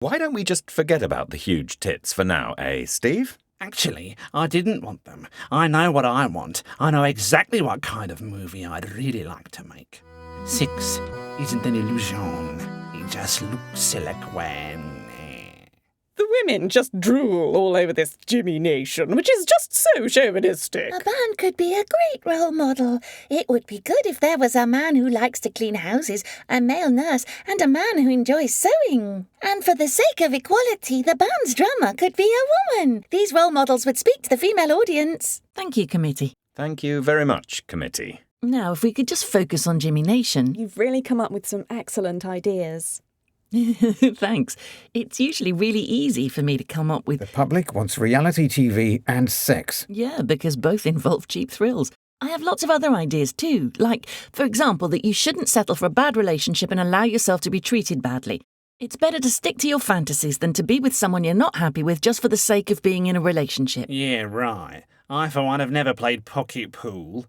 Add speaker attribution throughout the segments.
Speaker 1: Why don't we just forget about the huge tits for now, eh, Steve?
Speaker 2: Actually, I didn't want them. I know what I want. I know exactly what kind of movie I'd really like to make. Sex isn't an illusion. It just looks like one.
Speaker 3: The women just drool all over this Jimmy Nation, which is just so chauvinistic.
Speaker 4: A man could be a great role model. It would be good if there was a man who likes to clean houses, a male nurse, and a man who enjoys sewing. And for the sake of equality, the band's drummer could be a woman. These role models would speak to the female audience.
Speaker 5: Thank you, committee.
Speaker 1: Thank you very much, committee.
Speaker 5: Now, if we could just focus on Jimmy Nation.
Speaker 6: You've really come up with some excellent ideas.
Speaker 5: Thanks. It's usually really easy for me to come up with...
Speaker 7: The public wants reality TV and sex.
Speaker 5: Yeah, because both involve cheap thrills. I have lots of other ideas too, like, for example, that you shouldn't settle for a bad relationship and allow yourself to be treated badly. It's better to stick to your fantasies than to be with someone you're not happy with just for the sake of being in a relationship.
Speaker 2: Yeah, right. I, for one, have never played pocket pool.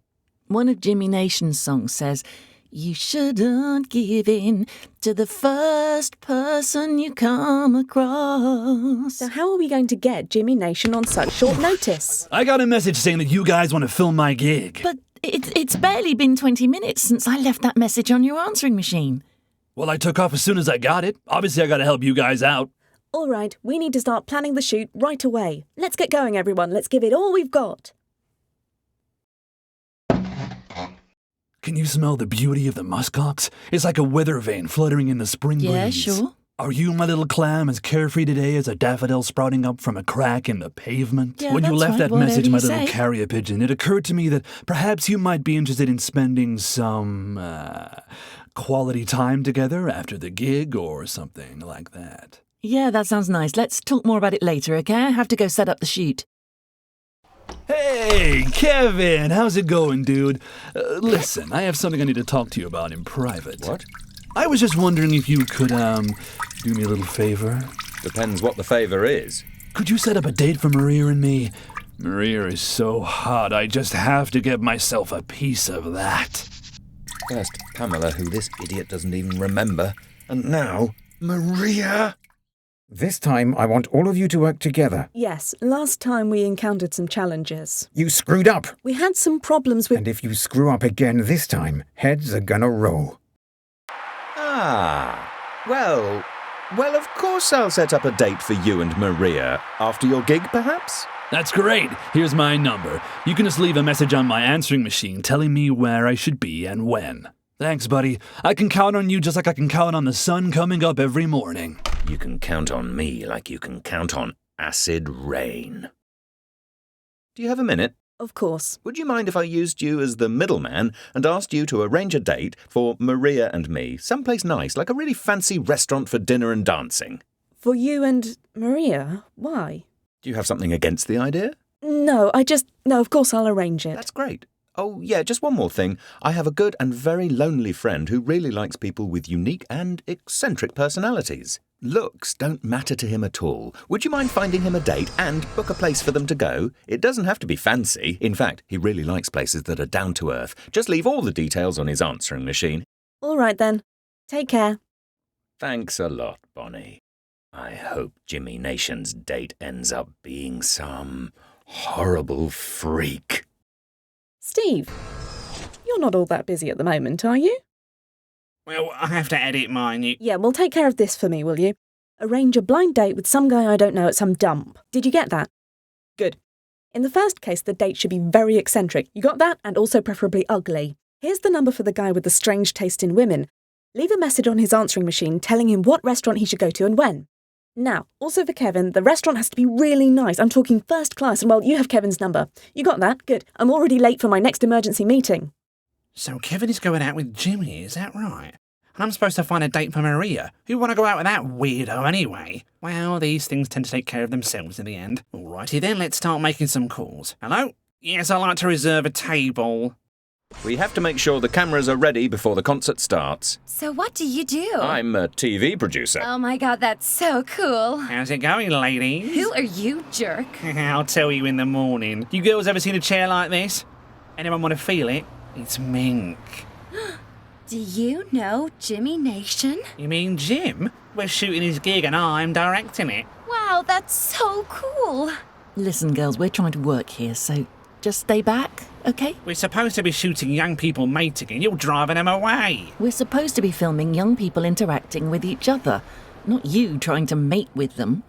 Speaker 5: One of Jimmy Nation's songs says, "You shouldn't give in to the first person you come across."
Speaker 6: So how are we going to get Jimmy Nation on such short notice?
Speaker 8: I got a message saying that you guys want to film my gig.
Speaker 5: But it's barely been 20 minutes since I left that message on your answering machine.
Speaker 8: Well, I took off as soon as I got it. Obviously, I got to help you guys out.
Speaker 6: All right, we need to start planning the shoot right away. Let's get going, everyone. Let's give it all we've got.
Speaker 8: Can you smell the beauty of the muskox? It's like a weather vane fluttering in the spring breeze.
Speaker 5: Yeah, sure.
Speaker 8: Are you, my little clam, as carefree today as a daffodil sprouting up from a crack in the pavement?
Speaker 5: Yeah,
Speaker 8: when you
Speaker 5: that's
Speaker 8: left
Speaker 5: right,
Speaker 8: that
Speaker 5: whatever
Speaker 8: message,
Speaker 5: you
Speaker 8: my little
Speaker 5: say.
Speaker 8: carrier pigeon, it occurred to me that perhaps you might be interested in spending some, quality time together after the gig or something like that.
Speaker 5: Yeah, that sounds nice. Let's talk more about it later, okay? I have to go set up the shoot.
Speaker 8: Hey, Kevin, how's it going, dude? Listen, I have something I need to talk to you about in private.
Speaker 1: What?
Speaker 8: I was just wondering if you could, do me a little favor.
Speaker 1: Depends what the favour is.
Speaker 8: Could you set up a date for Maria and me? Maria is so hot, I just have to get myself a piece of that.
Speaker 1: First Pamela, who this idiot doesn't even remember, and now Maria.
Speaker 7: This time, I want all of you to work together.
Speaker 6: Yes, last time we encountered some challenges.
Speaker 7: You screwed up.
Speaker 6: We had some problems with...
Speaker 7: And if you screw up again this time, heads are gonna roll.
Speaker 1: Ah, well, of course I'll set up a date for you and Maria. After your gig, perhaps?
Speaker 8: That's great. Here's my number. You can just leave a message on my answering machine telling me where I should be and when. Thanks, buddy. I can count on you just like I can count on the sun coming up every morning.
Speaker 1: You can count on me like you can count on acid rain. Do you have a minute?
Speaker 6: Of course.
Speaker 1: Would you mind if I used you as the middleman and asked you to arrange a date for Maria and me, someplace nice, like a really fancy restaurant for dinner and dancing?
Speaker 6: For you and Maria? Why?
Speaker 1: Do you have something against the idea?
Speaker 6: No, of course I'll arrange it.
Speaker 1: That's great. Oh, yeah, just one more thing. I have a good and very lonely friend who really likes people with unique and eccentric personalities. Looks don't matter to him at all. Would you mind finding him a date and book a place for them to go? It doesn't have to be fancy. In fact, he really likes places that are down to earth. Just leave all the details on his answering machine.
Speaker 6: All right then. Take care.
Speaker 1: Thanks a lot, Bonnie. I hope Jimmy Nation's date ends up being some horrible freak.
Speaker 6: Steve, you're not all that busy at the moment, are you?
Speaker 2: Well, I have to edit mine.
Speaker 6: Yeah, well, take care of this for me, will you? Arrange a blind date with some guy I don't know at some dump. Did you get that? Good. In the first case, the date should be very eccentric. You got that? And also preferably ugly. Here's the number for the guy with the strange taste in women. Leave a message on his answering machine telling him what restaurant he should go to and when. Now, also for Kevin, the restaurant has to be really nice. I'm talking first class, and well, you have Kevin's number. You got that? Good. I'm already late for my next emergency meeting.
Speaker 2: So Kevin is going out with Jimmy, is that right? And I'm supposed to find a date for Maria. Who want to go out with that weirdo anyway? Well, these things tend to take care of themselves in the end. Alrighty then, let's start making some calls. Hello? Yes, I'd like to reserve a table.
Speaker 1: We have to make sure the cameras are ready before the concert starts.
Speaker 9: So what do you do?
Speaker 1: I'm a TV producer.
Speaker 9: Oh my god, that's so cool.
Speaker 2: How's it going, ladies?
Speaker 9: Who are you, jerk?
Speaker 2: I'll tell you in the morning. You girls ever seen a chair like this? Anyone want to feel it? It's mink.
Speaker 9: Do you know Jimmy Nation?
Speaker 2: You mean Jim? We're shooting his gig and I'm directing it.
Speaker 9: Wow, that's so cool.
Speaker 5: Listen, girls, we're trying to work here, so just stay back, okay?
Speaker 2: We're supposed to be shooting young people mating and you're driving them away.
Speaker 5: We're supposed to be filming young people interacting with each other, not you trying to mate with them.